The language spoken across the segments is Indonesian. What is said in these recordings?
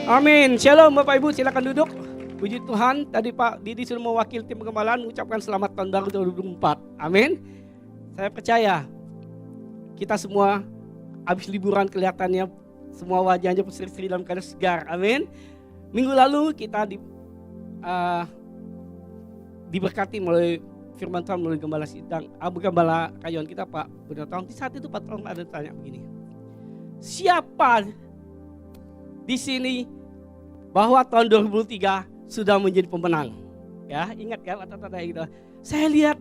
Amin. Shalom Bapak Ibu, silakan duduk. Puji Tuhan, tadi Pak Didi sudah mewakili tim pengembalaan mengucapkan selamat tahun baru 2024. Amin. Saya percaya kita semua habis liburan kelihatannya semua wajahnya berseri-seri dalam keadaan segar. Amin. Minggu lalu kita diberkati melalui firman Tuhan melalui gembala sidang, gembala kayuan kita Pak Bunarto. Di saat itu Pak Tolong ada tanya begini. Siapa di sini bahwa tahun 2003 sudah menjadi pemenang? Ya, ingat kan kata-kata gitu. Saya lihat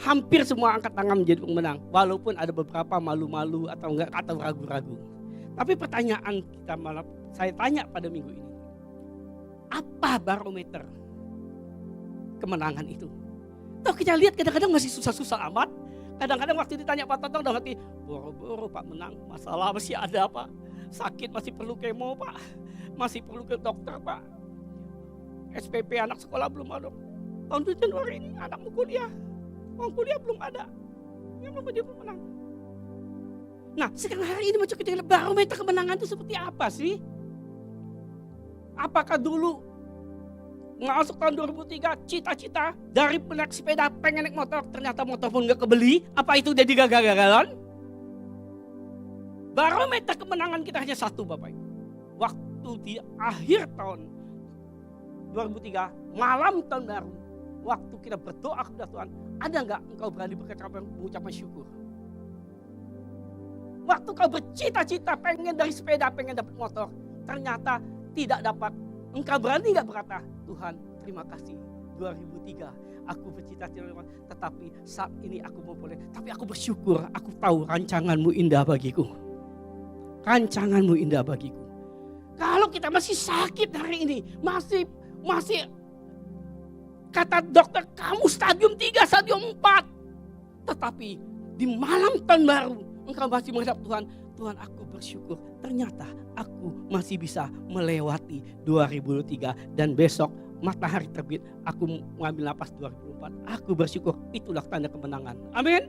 hampir semua angkat tangan menjadi pemenang, walaupun ada beberapa malu-malu atau enggak atau ragu-ragu. Tapi pertanyaan kita malah saya tanya pada minggu ini. Apa barometer kemenangan itu? Toh kita lihat kadang-kadang masih susah-susah amat. Kadang-kadang waktu ditanya Pak Totong dalam hati, boro-boro Pak menang, masalah masih ada Pak. Sakit masih perlu kemo Pak, masih perlu ke dokter Pak. SPP anak sekolah belum ada. Tahun Januari ini anakmu kuliah, uang kuliah belum ada. Yang belum menjadi pemenang. Nah sekarang hari ini macam kita lihat barometer kemenangan itu seperti apa sih? Apakah dulu masuk tahun 2003 cita-cita dari naik sepeda pengen naik motor, ternyata motor pun gak kebeli, apa itu jadi gagal-gagalan? Barometer kemenangan kita hanya satu Bapak Ibu. Waktu di akhir tahun 2003, malam tahun baru, waktu kita berdoa kepada Tuhan, ada gak engkau berani berkata mengucapkan syukur? Waktu kau bercita-cita pengen dari sepeda, pengen dapat motor, ternyata tidak dapat, engkau berani gak berkata, Tuhan terima kasih 2003 aku bercita-cita tetapi saat ini aku mau boleh, tapi aku bersyukur, aku tahu rancanganmu indah bagiku. Rancanganmu indah bagiku. Kalau kita masih sakit hari ini, masih kata dokter kamu stadium 3, stadium 4. Tetapi di malam tahun baru engkau masih menghadap Tuhan, Tuhan aku bersyukur ternyata aku masih bisa melewati 2003 dan besok matahari terbit aku mengambil napas 2004. Aku bersyukur, itulah tanda kemenangan. Amin.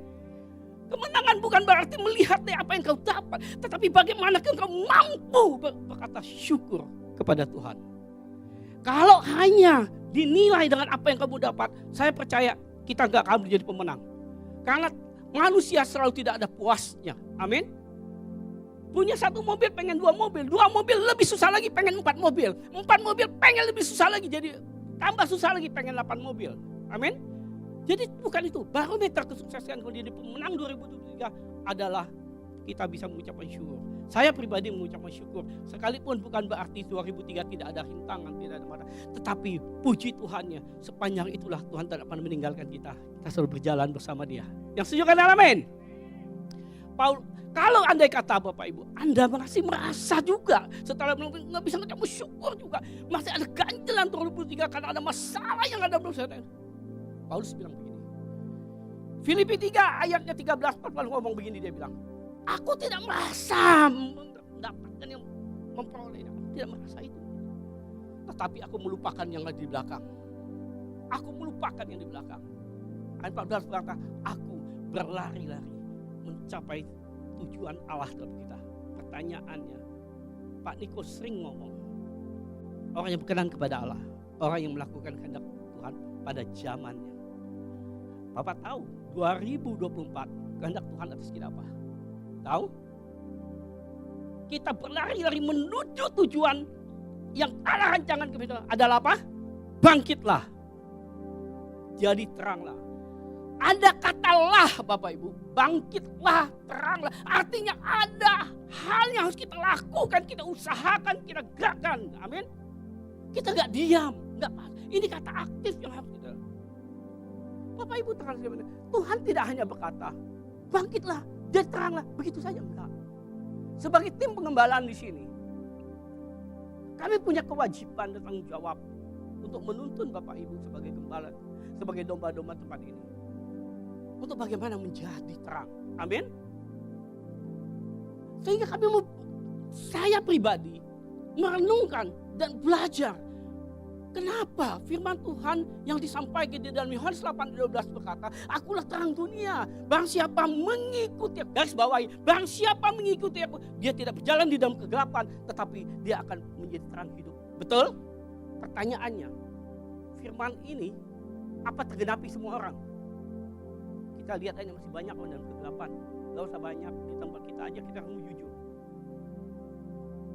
Kemenangan bukan berarti melihat apa yang kau dapat, tetapi bagaimana kau mampu berkata syukur kepada Tuhan. Kalau hanya dinilai dengan apa yang kamu dapat, saya percaya kita gak akan menjadi pemenang. Karena manusia selalu tidak ada puasnya. Amin. Punya satu mobil pengen 2 mobil, 2 mobil lebih susah lagi pengen 4 mobil, 4 mobil pengen lebih susah lagi jadi tambah susah lagi pengen 8 mobil. Amin. Jadi bukan itu, barometer kesuksesan kalau jadi pemenang 2023 adalah kita bisa mengucapkan syukur. Saya pribadi mengucapkan syukur, sekalipun bukan berarti 2003 tidak ada rintangan, tidak ada marah. Tetapi puji Tuhannya, sepanjang itulah Tuhan tidak pernah meninggalkan kita. Kita selalu berjalan bersama Dia. Yang setuju kan amin? Kalau andai kata Bapak Ibu, Anda masih merasa juga setelah nggak bisa mengucapkan syukur juga, masih ada ganjelan 2003 karena ada masalah yang ada belum selesai. Paulus bilang begini. Filipi 3 ayatnya 13-14 ngomong begini, dia bilang, aku tidak merasa mendapatkan yang memperoleh, aku tidak merasa itu. Tetapi aku melupakan yang ada di belakang. Aku melupakan yang di belakang. Ayat 14 berkata, aku berlari-lari mencapai tujuan Allah dalam kita. Pertanyaannya, Pak Niko sering ngomong, orang yang berkenan kepada Allah, orang yang melakukan kehendak Tuhan pada zamannya. Bapak tahu 2024 kehendak Tuhan atas kita apa? Tahu? Kita berlari-lari menuju tujuan yang Allah rancangan kita adalah apa? Bangkitlah. Jadi teranglah. Ada katalah Bapak Ibu, bangkitlah, teranglah. Artinya ada hal yang harus kita lakukan, kita usahakan, kita gerakkan. Amin. Kita gak diam, ini kata aktif yang harus kita. Bapak Ibu terang, Tuhan tidak hanya berkata, bangkitlah, dan teranglah, begitu saja enggak. Sebagai tim pengembalaan di sini, kami punya kewajiban dan tanggung jawab untuk menuntun Bapak Ibu sebagai gembala, sebagai domba-domba tempat ini. Untuk bagaimana menjadi terang. Amin. Sehingga kami, saya pribadi merenungkan dan belajar Kenapa firman Tuhan yang disampaikan di dalam Yohanes 8:12 berkata, akulah terang dunia, barang siapa mengikuti, garis bawahi, barang siapa mengikuti aku, dia tidak berjalan di dalam kegelapan, tetapi dia akan menjadi terang hidup. Betul? Pertanyaannya, firman ini apa tergenapi semua orang? Kita lihat aja masih banyak orang dalam kegelapan. Gak usah banyak, di tempat kita aja kita harus jujur.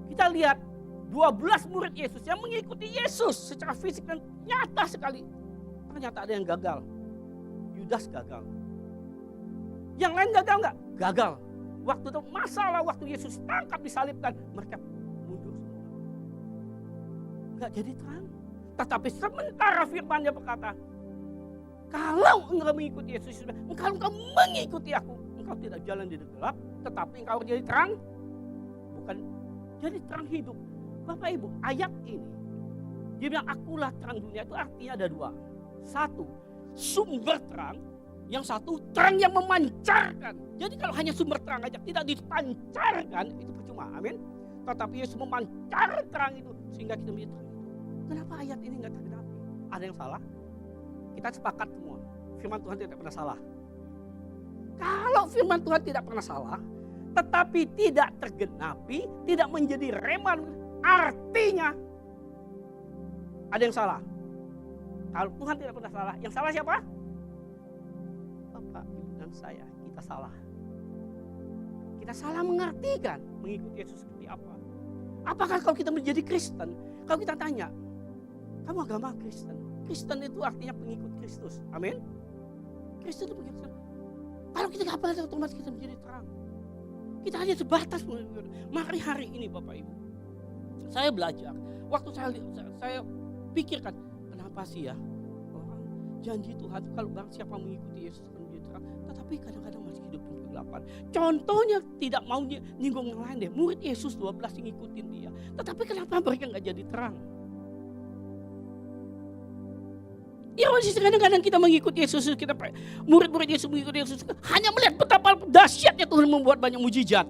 Kita lihat 12 murid Yesus yang mengikuti Yesus secara fisik dan nyata sekali. Ternyata ada yang gagal. Yudas gagal. Yang lain gagal nggak? Gagal. Waktu itu masalah, waktu Yesus tangkap disalibkan, mereka mundur semua. Nggak jadi terang. Tetapi sementara firman-Nya berkata, kalau engkau mengikuti Yesus, engkau mengikuti aku, engkau tidak jalan di gelap, tetapi engkau jadi terang. Bukan jadi terang hidup. Bapak Ibu, ayat ini dia bilang akulah terang dunia, itu artinya ada dua. Satu, sumber terang. Yang satu, terang yang memancarkan. Jadi kalau hanya sumber terang aja tidak dipancarkan, itu percuma. Amin. Tetapi Yesus memancar terang itu sehingga kita menjadi terang. Kenapa ayat ini nggak tergenapi? Ada yang salah? Kita sepakat semua, firman Tuhan tidak pernah salah. Kalau firman Tuhan tidak pernah salah, tetapi tidak tergenapi, tidak menjadi reman, artinya ada yang salah. Kalau Tuhan tidak pernah salah, yang salah siapa? Bapak, Ibu, dan saya, kita salah. Kita salah mengartikan mengikuti Yesus seperti apa. Apakah kalau kita menjadi Kristen, kalau kita tanya, kamu agama Kristen? Kristen itu artinya pengikut Kristus. Amin. Kristen itu pengikut Kristus. Kalau kita nggak pernah, otomatis kita menjadi terang. Kita hanya sebatas mengikut. Mari hari ini Bapak Ibu, saya belajar. Waktu saya pikirkan, kenapa sih ya orang janji Tuhan kalau barang siapa mengikuti Yesus akan menjadi terang, tetapi kadang-kadang masih hidup dalam kegelapan. Contohnya tidak mau nyinggung yang lain deh. Murid Yesus 12 yang ngikutin dia, tetapi kenapa mereka nggak jadi terang? Ironis kadang-kadang kita mengikuti Yesus, kita murid-murid Yesus mengikuti Yesus hanya melihat betapa dahsyatnya Tuhan membuat banyak mujizat.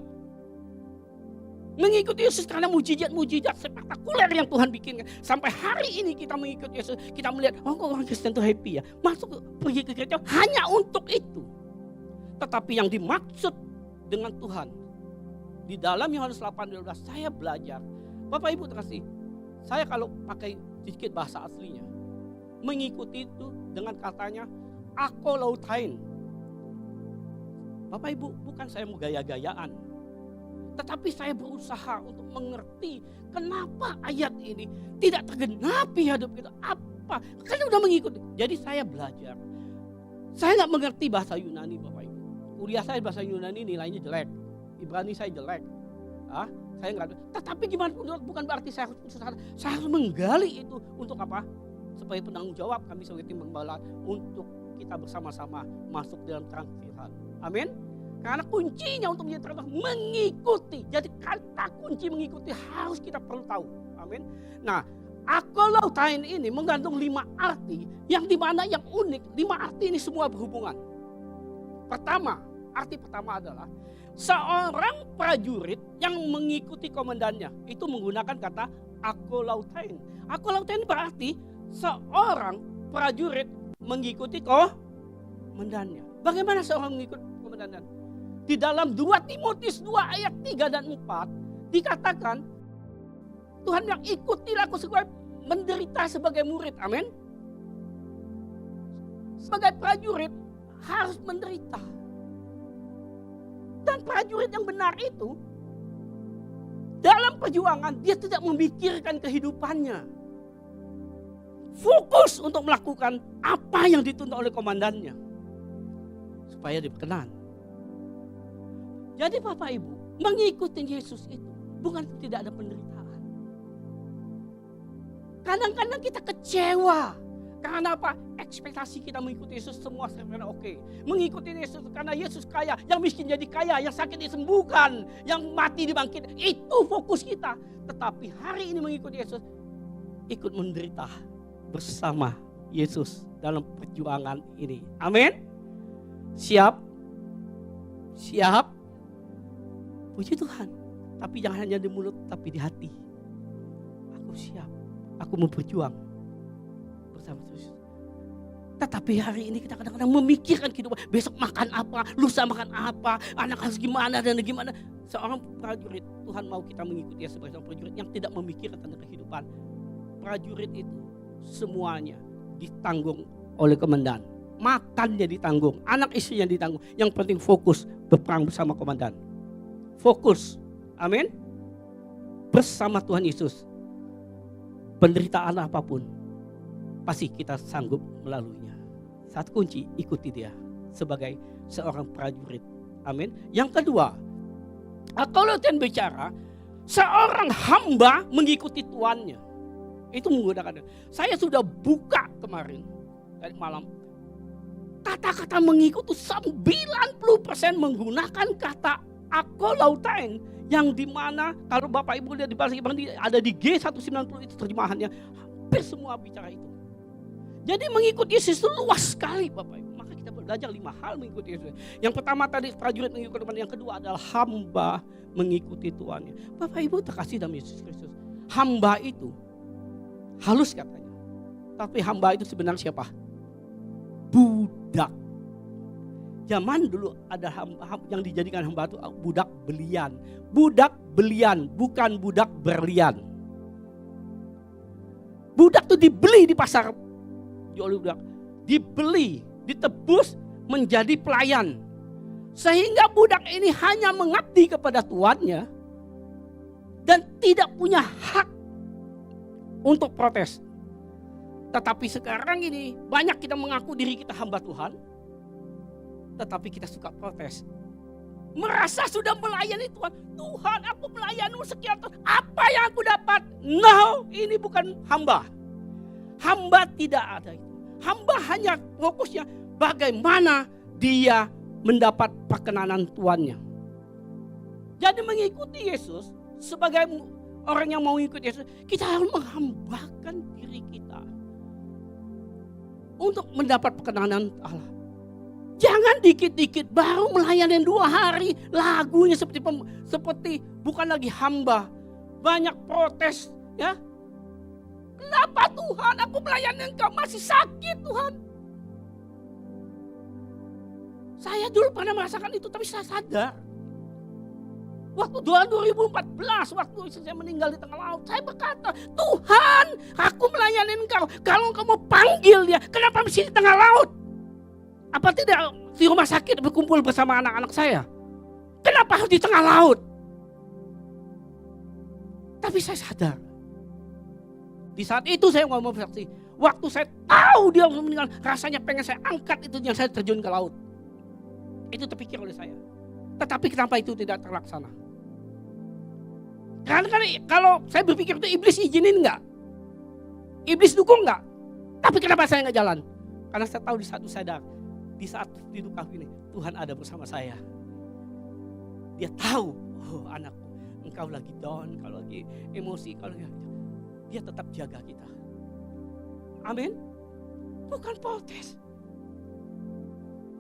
Mengikuti Yesus karena mujizat spektakuler yang Tuhan bikin. Sampai hari ini kita mengikuti Yesus, kita melihat, oh kok orang Kristen itu happy ya. Masuk pergi ke gereja hanya untuk itu. Tetapi yang dimaksud dengan Tuhan, di dalam Yohanes 8:12 saya belajar. Bapak Ibu terkasih, saya kalau pakai sedikit bahasa aslinya, mengikuti itu dengan katanya akolautain. Bapak Ibu, bukan saya mau gaya-gayaan, tetapi saya berusaha untuk mengerti kenapa ayat ini tidak tergenapi hidup kita. Apa? Kan udah mengikuti. Jadi saya belajar. Saya nggak mengerti bahasa Yunani Bapak Ibu. Kuliah saya bahasa Yunani nilainya jelek. Ibrani saya jelek. Saya nggak. Tetapi gimana pun bukan berarti saya harus putus asa. Saya harus menggali itu untuk apa? Supaya penanggung jawab kami sebagai tim pembala untuk kita bersama-sama masuk dalam terang Tuhan. Amin. Karena kuncinya untuk menjadi terang mengikuti. Jadi kata kunci mengikuti harus kita perlu tahu. Amin. Nah, akolautain ini mengandung 5 arti yang dimana yang unik. 5 arti ini semua berhubungan. Pertama, arti pertama adalah seorang prajurit yang mengikuti komandannya. Itu menggunakan kata akolautain. Akolautain berarti seorang prajurit mengikuti komandannya. Bagaimana seorang mengikuti komandannya? Di dalam 2 Timotius 2 ayat 3 dan 4 dikatakan Tuhan bilang ikutilah aku sebagai menderita sebagai murid. Amin. Sebagai prajurit harus menderita. Dan prajurit yang benar itu dalam perjuangan dia tidak memikirkan kehidupannya. Fokus untuk melakukan apa yang dituntut oleh komandannya. Supaya diperkenan. Jadi Bapak Ibu, mengikuti Yesus itu bukan tidak ada penderitaan. Kadang-kadang kita kecewa. Karena apa? Ekspektasi kita mengikuti Yesus semua sebenarnya oke. Mengikuti Yesus karena Yesus kaya, yang miskin jadi kaya, yang sakit disembuhkan, yang mati dibangkit. Itu fokus kita. Tetapi hari ini mengikuti Yesus, ikut menderita bersama Yesus dalam perjuangan ini. Amin. Siap? Siap? Puji Tuhan. Tapi jangan hanya di mulut, tapi di hati. Aku siap. Aku mau berjuang. bersama Yesus. Tetapi hari ini kita kadang-kadang memikirkan kehidupan, besok makan apa, lusa makan apa, anak harus gimana dan gimana. Seorang prajurit, Tuhan mau kita mengikuti dia sebagai seorang prajurit yang tidak memikirkan tentang kehidupan. Prajurit itu semuanya ditanggung oleh komandan. Makannya ditanggung, anak istrinya ditanggung. Yang penting fokus berperang bersama komandan. Fokus, amin. Bersama Tuhan Yesus. Penderitaan apapun, pasti kita sanggup melaluinya. Satu kunci, ikuti dia sebagai seorang prajurit. Amin. Yang kedua, kalau Tuhan bicara, seorang hamba mengikuti tuannya. Itu menggunakan. Saya sudah buka kemarin dari malam. Kata-kata mengikuti 90% menggunakan kata akolautain, yang dimana kalau Bapak Ibu lihat di bahasa Ibrani ada di G190 itu terjemahannya, hampir semua bicara itu. Jadi mengikuti Yesus itu luas sekali Bapak Ibu. Maka kita belajar 5 hal mengikuti Yesus. Yang pertama tadi prajurit mengikuti Tuhan, yang kedua adalah hamba mengikuti tuannya. Bapak Ibu terkasih dalam Yesus Kristus. Hamba itu halus katanya. Tapi hamba itu sebenarnya siapa? Budak. Zaman dulu ada hamba yang dijadikan hamba itu budak belian. Budak belian, bukan budak berlian. Budak itu dibeli di pasar. Jual budak. Dibeli, ditebus menjadi pelayan. Sehingga budak ini hanya mengabdi kepada tuannya dan tidak punya hak untuk protes. Tetapi sekarang ini banyak kita mengaku diri kita hamba Tuhan, tetapi kita suka protes. Merasa sudah melayani Tuhan. Tuhan, aku melayani sekian tahun. Apa yang aku dapat? No, ini bukan hamba. Hamba tidak ada itu. Hamba hanya fokusnya bagaimana dia mendapat perkenanan tuannya. Jadi mengikuti Yesus sebagai orang yang mau ikut Yesus, kita harus menghambakan diri kita untuk mendapat perkenanan Allah. Jangan dikit-dikit baru melayani 2 hari lagunya seperti bukan lagi hamba. Banyak protes ya. Kenapa Tuhan aku melayani Engkau masih sakit Tuhan? Saya dulu pernah merasakan itu tapi saya sadar. Waktu 2014 waktu saya meninggal di tengah laut, saya berkata, Tuhan aku melayani Engkau. Kalau Engkau mau panggil dia, kenapa mesti di tengah laut? Apa tidak di rumah sakit berkumpul bersama anak-anak saya? Kenapa harus di tengah laut? Tapi saya sadar. Di saat itu saya ngomong bersaksi. Waktu saya tahu dia meninggal, rasanya pengen saya angkat itu yang saya terjun ke laut. Itu terpikir oleh saya. Tetapi kenapa itu tidak terlaksana? Karena kalau saya berpikir itu iblis izinin enggak? Iblis dukung enggak? Tapi kenapa saya enggak jalan? Karena saya tahu di saat itu sadar. Di saat hidup aku ini, Tuhan ada bersama saya. Dia tahu, oh anakku, engkau lagi down, kalau lagi emosi, kalau lagi, dia tetap jaga kita. Amin. Bukan protes.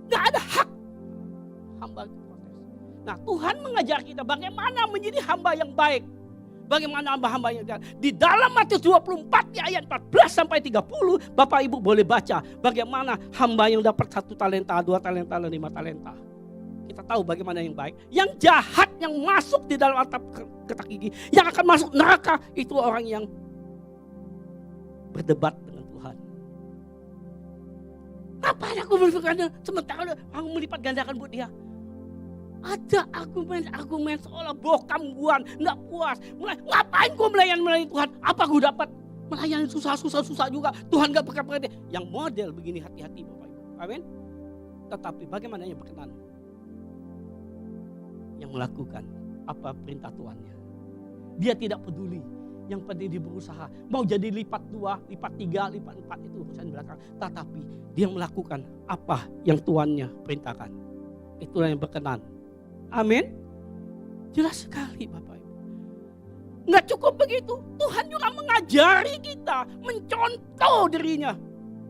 Gak ada hak hamba protes. Nah Tuhan mengajar kita bagaimana menjadi hamba yang baik. Bagaimana hamba-hamba yang baik. Di dalam Matius 24 di ayat 14 sampai 30. Bapak Ibu boleh baca bagaimana hamba yang dapat 1 talenta, 2 talenta, dan 5 talenta. Kita tahu bagaimana yang baik. Yang jahat yang masuk di dalam atap ketak gigi. Yang akan masuk neraka itu orang yang berdebat dengan Tuhan. Apa yang aku berpikirnya sementara aku melipat gandakan buat dia. Ada argumen seolah bokam guan, nggak puas. Ngapain gue melayani Tuhan? Apa gue dapat? Melayani susah juga. Tuhan nggak berkata yang model begini hati-hati Bapak Ibu. Amin. Tetapi bagaimana yang berkenan? Yang melakukan apa perintah Tuhannya. Dia tidak peduli. Yang penting dia berusaha. Mau jadi lipat 2, lipat 3, lipat 4 itu urusan belakang. Tetapi dia melakukan apa yang Tuhannya perintahkan. Itulah yang berkenan. Amin. Jelas sekali Bapak Ibu. Nggak cukup begitu. Tuhan juga mengajari kita. Mencontoh dirinya.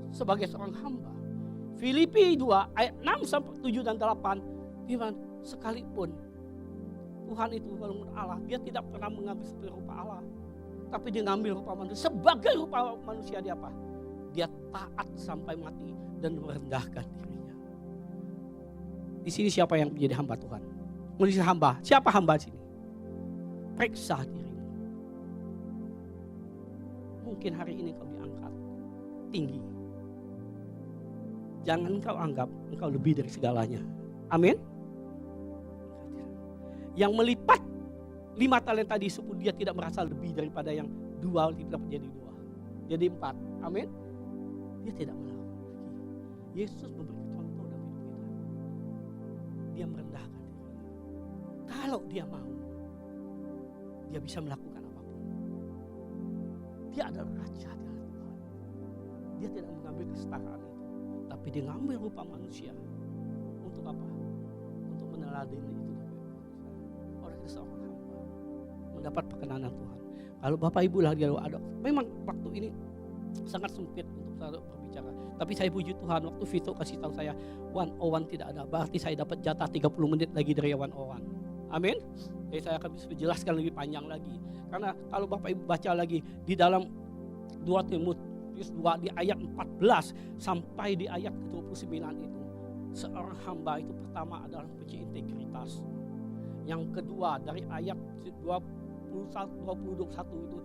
Sebagai seorang hamba. Filipi 2 ayat 6 sampai 7 dan 8. Firman sekalipun Tuhan itu walaupun Allah. Dia tidak pernah mengambil seperti rupa Allah. Tapi dia ngambil rupa manusia. Sebagai rupa manusia dia apa? Dia taat sampai mati dan merendahkan dirinya. Di sini siapa yang menjadi hamba Tuhan? Menjadi hamba. Siapa hamba di sini? Periksa dirimu. Mungkin hari ini kau diangkat tinggi. Jangan kau anggap engkau lebih dari segalanya. Amin. Yang melipat 5 talenta disebut dia tidak merasa lebih daripada yang 2 didapat jadi 2. Jadi 4. Amin. Dia tidak melakukan lagi. Yesus memberi contoh dalam hidup kita. Dia merendahkan dirinya. Kalau dia mau, dia bisa melakukan apapun. Dia adalah raja, dia adalah Tuhan. Dia tidak mengambil kesetaraan itu, tapi dia mengambil rupa manusia. Untuk apa? Untuk meneladani itu. Orang itu seorang hamba mendapat perkenanan Tuhan. Kalau Bapak Ibu lagi ada, memang waktu ini sangat sempit untuk saya berbicara. Tapi saya puji Tuhan, waktu Vito kasih tahu saya 101 tidak ada, berarti saya dapat jatah 30 menit lagi dari 101. Amin. Jadi saya akan bisa jelaskan lebih panjang lagi. Karena kalau Bapak Ibu baca lagi di dalam 2 Timotius 2 di ayat 14 sampai di ayat ke-29 itu. Seorang hamba itu pertama adalah mempunyai integritas. Yang kedua dari ayat 20-21 itu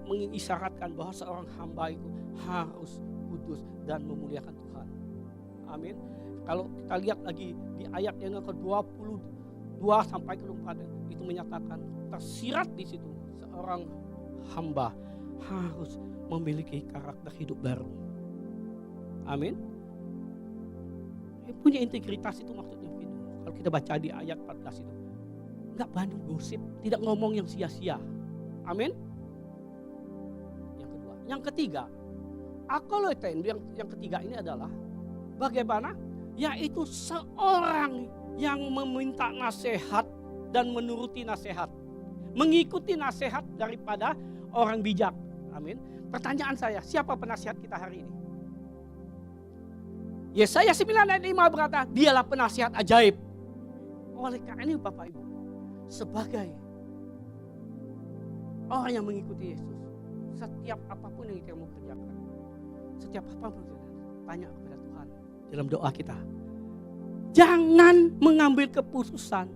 mengisyaratkan bahwa seorang hamba itu harus kudus dan memuliakan Tuhan. Amin. Kalau kita lihat lagi di ayat yang ke-22 sampai ke-24 itu menyatakan tersirat di situ seorang hamba harus memiliki karakter hidup baru. Amin. Punya integritas itu maksudnya begitu. Kalau kita baca di ayat 14 itu enggak banding gosip, tidak ngomong yang sia-sia. Amin. Yang kedua, yang ketiga, akoloten yang ketiga ini adalah bagaimana? Yaitu seorang yang meminta nasihat dan menuruti nasihat, mengikuti nasihat daripada orang bijak. Amin. Pertanyaan saya, siapa penasihat kita hari ini? Yesaya 9 ayat 5 berkata, dialah penasihat ajaib. Oleh karena ini Bapak Ibu, sebagai orang yang mengikuti Yesus, setiap apapun yang kita mau kerjakan, setiap apapun tanya kepada Tuhan dalam doa kita. Jangan mengambil keputusan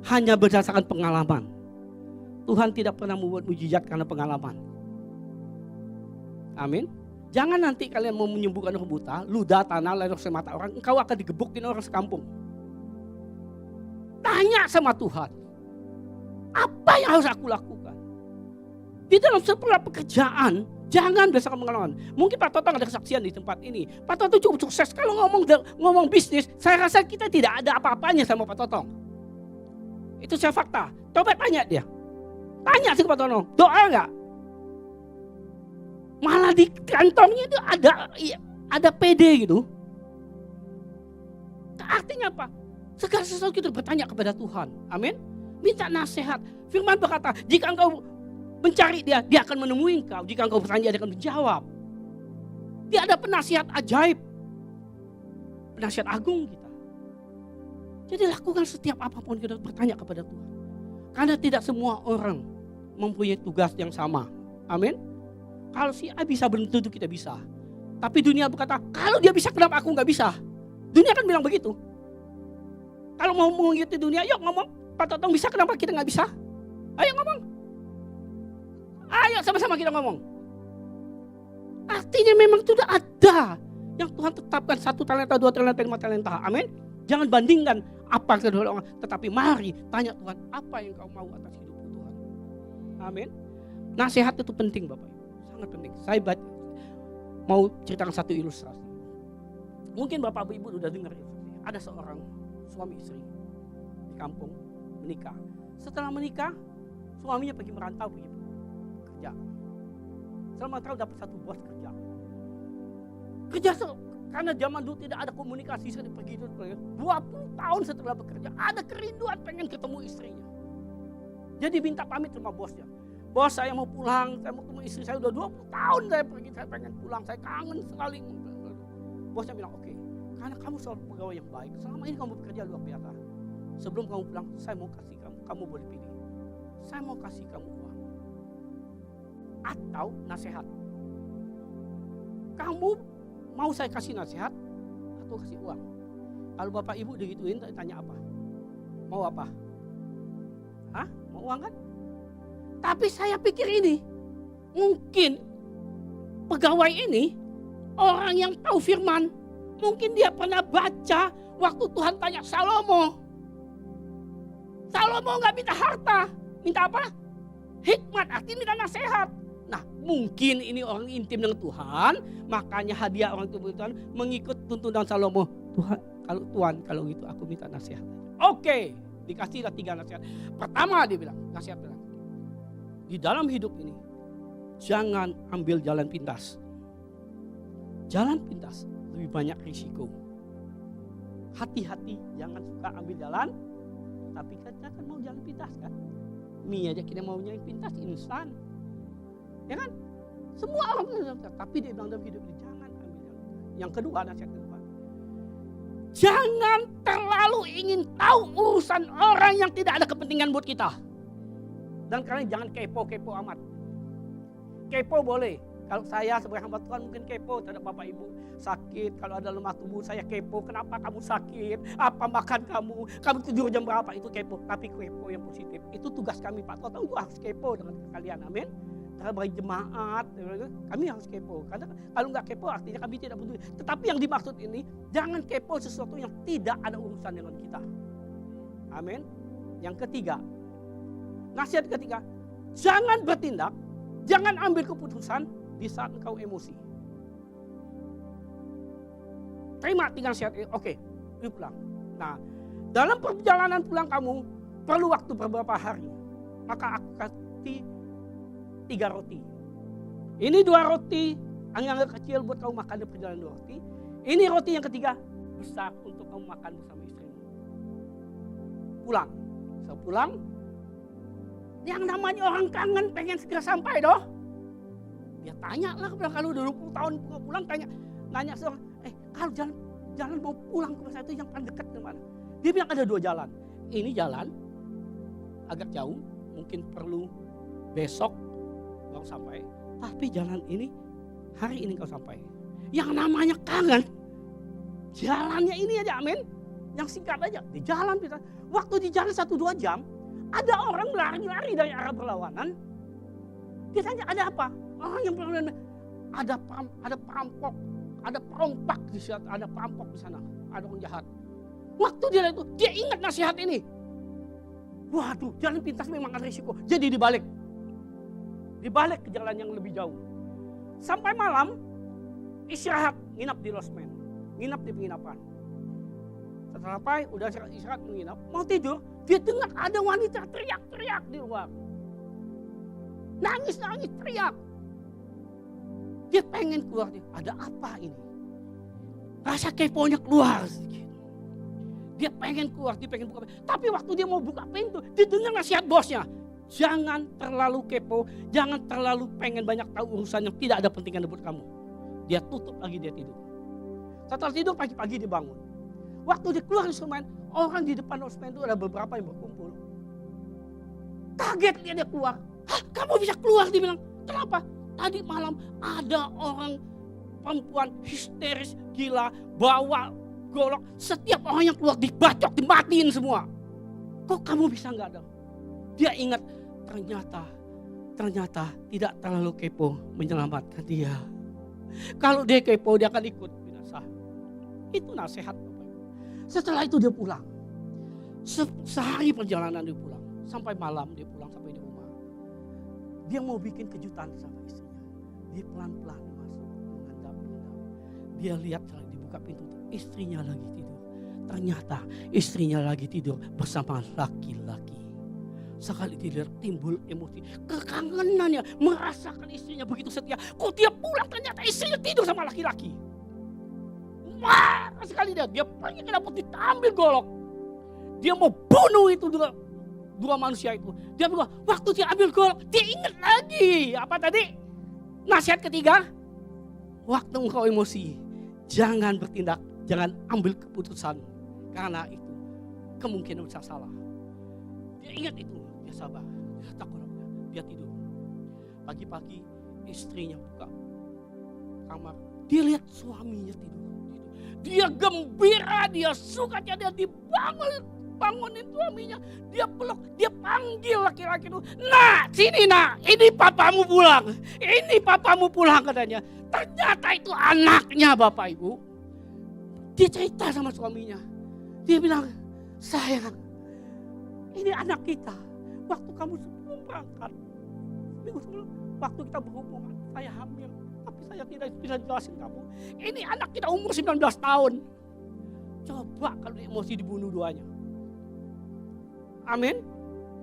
hanya berdasarkan pengalaman. Tuhan tidak pernah membuat mujizat karena pengalaman. Amin. Jangan nanti kalian mau menyembuhkan orang buta, ludah, tanah, lalu semata orang, engkau akan digebukin orang sekampung. Tanya sama Tuhan, apa yang harus aku lakukan? Di dalam sebuah pekerjaan, jangan berdasarkan pengalaman. Mungkin Pak Totong ada kesaksian di tempat ini. Pak Totong cukup sukses. Kalau ngomong bisnis, saya rasa kita tidak ada apa-apanya sama Pak Totong. Itu saya fakta. Coba tanya dia. Tanya sih Pak Totong, doa enggak? Malah di kantongnya itu ada PD gitu. Artinya apa? Segala sesuatu kita bertanya kepada Tuhan. Amin. Minta nasihat. Firman berkata, jika engkau mencari dia, dia akan menemui engkau. Jika engkau bertanya, dia akan menjawab. Dia ada penasihat ajaib. Penasihat agung kita. Jadi lakukan setiap apapun kita bertanya kepada Tuhan. Karena tidak semua orang mempunyai tugas yang sama. Amin. Kalau si A bisa, belum tentu kita bisa. Tapi dunia berkata, kalau dia bisa, kenapa aku nggak bisa? Dunia kan bilang begitu. Kalau mau mengikuti dunia, yuk ngomong. Pak Totong bisa, kenapa kita nggak bisa? Ayo ngomong. Ayo sama-sama kita ngomong. Artinya memang sudah ada yang Tuhan tetapkan 1 talenta, 2 talenta, 5 talenta. Amin. Jangan bandingkan apa kedua orang. Tetapi mari tanya Tuhan, apa yang kau mau atas hidupku Tuhan. Amin. Nasihat itu penting Bapak Ibu. Sangat penting. Saya mau ceritakan satu ilustrasi. Mungkin Bapak Ibu sudah dengar ilustrasi. Ada seorang suami istri di kampung menikah. Setelah menikah, suaminya pergi merantau, pergi kerja. Setelah merantau dapat satu bos kerja. Karena zaman dulu tidak ada komunikasi, sekali pergi itu 20 tahun setelah bekerja ada kerinduan pengen ketemu istrinya. Jadi minta pamit sama bosnya. Bos, saya mau pulang, saya mau ketemu istri saya, udah 20 tahun saya pergi, saya pengen pulang, saya kangen sekali. Bosnya bilang, oke, karena kamu seorang pegawai yang baik, selama ini kamu bekerja luar biasa. Sebelum kamu pulang, saya mau kasih kamu boleh pilih. Saya mau kasih kamu uang. Atau nasihat. kamu mau saya kasih nasihat atau kasih uang? Kalau bapak ibu digituin tanya apa? Mau apa? Hah? Mau uang kan? Tapi saya pikir ini, mungkin pegawai ini orang yang tahu firman. Mungkin dia pernah baca waktu Tuhan tanya Salomo. Salomo gak minta harta, minta apa? Hikmat, artinya minta nasihat. Nah, mungkin ini orang intim dengan Tuhan, makanya hadiah orang intim dengan Tuhan mengikut tuntunan Salomo. Tuhan, kalau gitu aku minta nasihat. Oke, dikasihlah 3 nasihat. Pertama dia bilang, nasihat bilang, di dalam hidup ini jangan ambil jalan pintas. Jalan pintas lebih banyak risiko. Hati-hati, jangan suka ambil jalan, tapi kan mau jalan pintas kan. Mie aja kita maunya yang pintas instan. Ya kan? Semua orang pintas, tapi dia bilang dalam hidup ini jangan ambil jalan pintas. Yang kedua, nasihat kedua. Jangan terlalu ingin tahu urusan orang yang tidak ada kepentingan buat kita. Dan kalian jangan kepo-kepo amat. Kepo boleh. Kalau saya sebagai hamba Tuhan mungkin kepo terhadap bapak ibu sakit. Kalau ada lemah tubuh saya kepo. Kenapa kamu sakit? Apa makan kamu? Kamu tidur jam berapa? Itu kepo. Tapi kepo yang positif. Itu tugas kami Pak Toto. Itu harus kepo dengan kalian. Amin. Terhadap jemaat. Kami harus kepo. Karena kalau nggak kepo artinya kami tidak peduli. Tetapi yang dimaksud ini jangan kepo sesuatu yang tidak ada urusan dengan kita. Amin. Yang ketiga. Nasihat ketiga. Jangan bertindak. Jangan ambil keputusan di saat engkau emosi. Terima 3 nasihat. Oke, yuk pulang. Nah, dalam perjalanan pulang kamu perlu waktu beberapa hari. Maka aku kasih 3 roti. Ini 2 roti yang kecil buat kamu makan di perjalanan 2 roti. Ini roti yang ketiga besar untuk kamu makan bersama istrimu. Pulang. Pulang. Yang namanya orang kangen pengen segera sampai doh. Dia tanya lah kalau udah 20 tahun pulang nanya seorang, kalau jalan mau pulang ke masa itu yang paling dekat ke mana? Dia bilang ada 2 jalan. Ini jalan agak jauh, mungkin perlu besok baru sampai. Tapi jalan ini hari ini kau sampai. Yang namanya kangen, jalannya ini aja, amin. Yang singkat aja, di jalan kita. Waktu di jalan 1-2 jam, ada orang lari-lari dari arah berlawanan. Dia tanya ada apa? Orang yang berlawanan, ada perampok, ada perompak di sana, ada perampok di sana, ada orang jahat. Waktu dia lihat itu, dia ingat nasihat ini. Waduh, jalan pintas memang ada risiko. Jadi dibalik ke jalan yang lebih jauh. Sampai malam istirahat, nginap di losmen, nginap di penginapan. Setelah sampai, udah istirahat menginap, mau tidur, dia dengar ada wanita teriak-teriak di luar. Nangis, teriak. Dia pengen keluar, ada apa ini? Rasa keponya keluar sedikit. Dia pengen keluar, dia pengen buka pintu. Tapi waktu dia mau buka pintu, dia dengar nasihat bosnya. Jangan terlalu kepo, jangan terlalu pengen banyak tahu urusan yang tidak ada pentingan buat kamu. Dia tutup lagi, dia tidur. Setelah tidur pagi-pagi dia bangun. Waktu dia keluar instrumen, orang di depan instrumen itu ada beberapa yang berkumpul. Kaget dia keluar. Hah, kamu bisa keluar? Dia bilang, kenapa? Tadi malam ada orang perempuan histeris, gila, bawa golok. Setiap orang yang keluar dibacok, dimatiin semua. Kok kamu bisa nggak ada? Dia ingat ternyata tidak terlalu kepo menyelamatkan dia. Kalau dia kepo dia akan ikut binasa. Itu nasihat Bapak Ibu. Setelah itu dia pulang. Sehari perjalanan dia pulang. Sampai malam dia pulang sampai di rumah. Dia mau bikin kejutan sama istrinya. Dia pelan-pelan masuk mengendap. Dia lihat dibuka pintu, istrinya lagi tidur. Ternyata istrinya lagi tidur bersama laki-laki. Sekali dilihat timbul emosi, kekangenannya, merasakan istrinya begitu setia. Kok dia pulang ternyata istrinya tidur sama laki-laki. Marah sekali dia pergi ke dapur, dia ambil golok. Dia mau bunuh itu dua manusia itu. Dia bilang, waktu dia ambil golok, dia ingat lagi. Apa tadi? Nasihat ketiga, waktu engkau emosi, jangan bertindak, jangan ambil keputusan. Karena itu kemungkinan bisa salah. Dia ingat itu, dia sabar, dia takut, dia tidur. Pagi-pagi istrinya buka kamar, Dia lihat suaminya tidur. Dia gembira, dia suka, dia bangunin suaminya. Dia peluk, dia panggil laki-laki itu. Nak, sini nak, ini papamu pulang. Ini papamu pulang katanya. Ternyata itu anaknya Bapak Ibu. Dia cerita sama suaminya. Dia bilang, sayang, ini anak kita. Waktu kamu sebelum berangkat, minggu sebelum, waktu kita berhubungan, saya hamil. Tapi saya tidak bisa jelasin kamu. Ini anak kita umur 19 tahun. Coba kalau emosi dibunuh duanya. Amin.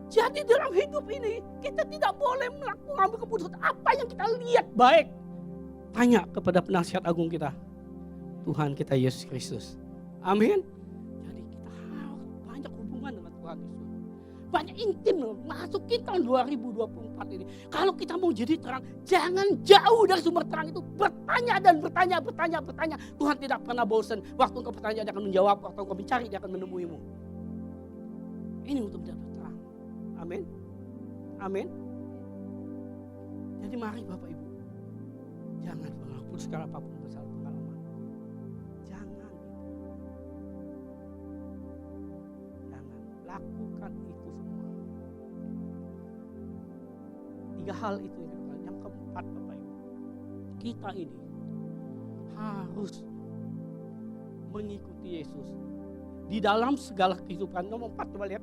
Jadi dalam hidup ini kita tidak boleh mengambil keputusan apa yang kita lihat baik. Tanya kepada penasihat agung kita, Tuhan kita Yesus Kristus. Amin. Jadi kita harus banyak hubungan dengan Tuhan Yesus. Banyak intim masukin tahun 2024 ini. Kalau kita mau jadi terang, jangan jauh dari sumber terang itu. Bertanya dan bertanya. Tuhan tidak pernah bosan. Waktu engkau bertanya dia akan menjawab. Waktu engkau mencari dia akan menemuimu. Ini untuk menjadi terang. Amin. Amin. Jadi mari Bapak Ibu. Jangan mengaku segala apapun besar pengalaman. Jangan. Lakukan itu semua. 3 hal itu yang kita. Yang keempat Bapak Ibu. Kita ini harus mengikuti Yesus. Di dalam segala kehidupan. Nomor 4 coba lihat.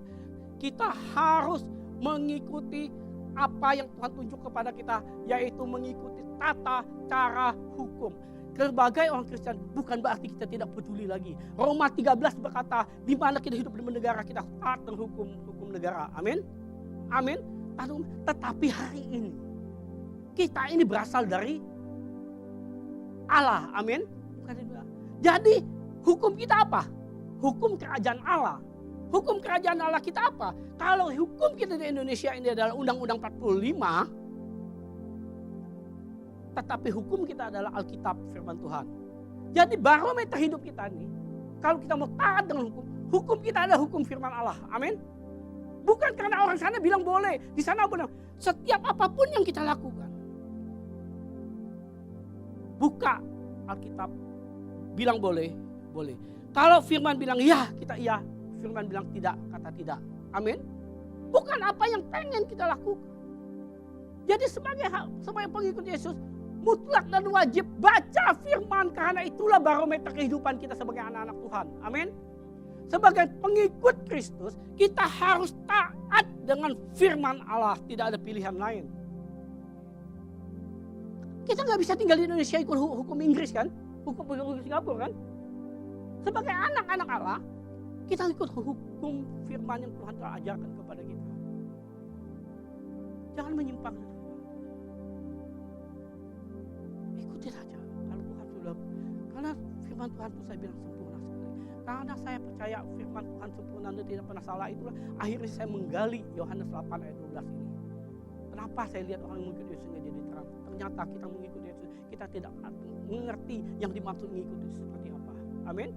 Kita harus mengikuti apa yang Tuhan tunjuk kepada kita. Yaitu mengikuti tata cara hukum. Sebagai orang Kristen bukan berarti kita tidak peduli lagi. Roma 13 berkata, di mana kita hidup di negara kita taat dan hukum negara. Amin. Amin. Tetapi hari ini kita ini berasal dari Allah. Amin. Jadi hukum kita apa? Hukum kerajaan Allah. Hukum kerajaan Allah kita apa? Kalau hukum kita di Indonesia ini adalah Undang-Undang 45, tetapi hukum kita adalah Alkitab firman Tuhan. Jadi barometer hidup kita nih, kalau kita mau taat dengan hukum kita adalah hukum firman Allah. Amin. Bukan karena orang sana bilang boleh, di sana bilang setiap apapun yang kita lakukan. Buka Alkitab, bilang boleh, boleh. Kalau firman bilang iya, kita iya. Firman bilang tidak, kata tidak. Amin. Bukan apa yang pengen kita lakukan. Jadi sebagai pengikut Yesus, mutlak dan wajib baca firman, karena itulah barometer kehidupan kita sebagai anak-anak Tuhan. Amin. Sebagai pengikut Kristus, kita harus taat dengan firman Allah. Tidak ada pilihan lain. Kita nggak bisa tinggal di Indonesia ikut hukum Inggris kan? Hukum Singapura kan? Sebagai anak-anak Allah, kita ikut hukum firman yang Tuhan telah ajarkan kepada kita. Jangan menyimpang. Ikuti saja. Kalau Tuhan sudah, karena firman Tuhan itu saya bilang sempurna sekali. Karena saya percaya firman Tuhan sempurna dan tidak pernah salah, itulah akhirnya saya menggali Yohanes 8 ayat 12 ini. Kenapa saya lihat orang mengikuti Yesus jadi terang? Ternyata kita mengikuti Yesus, kita tidak mengerti yang dimaksud mengikuti seperti apa. Amin.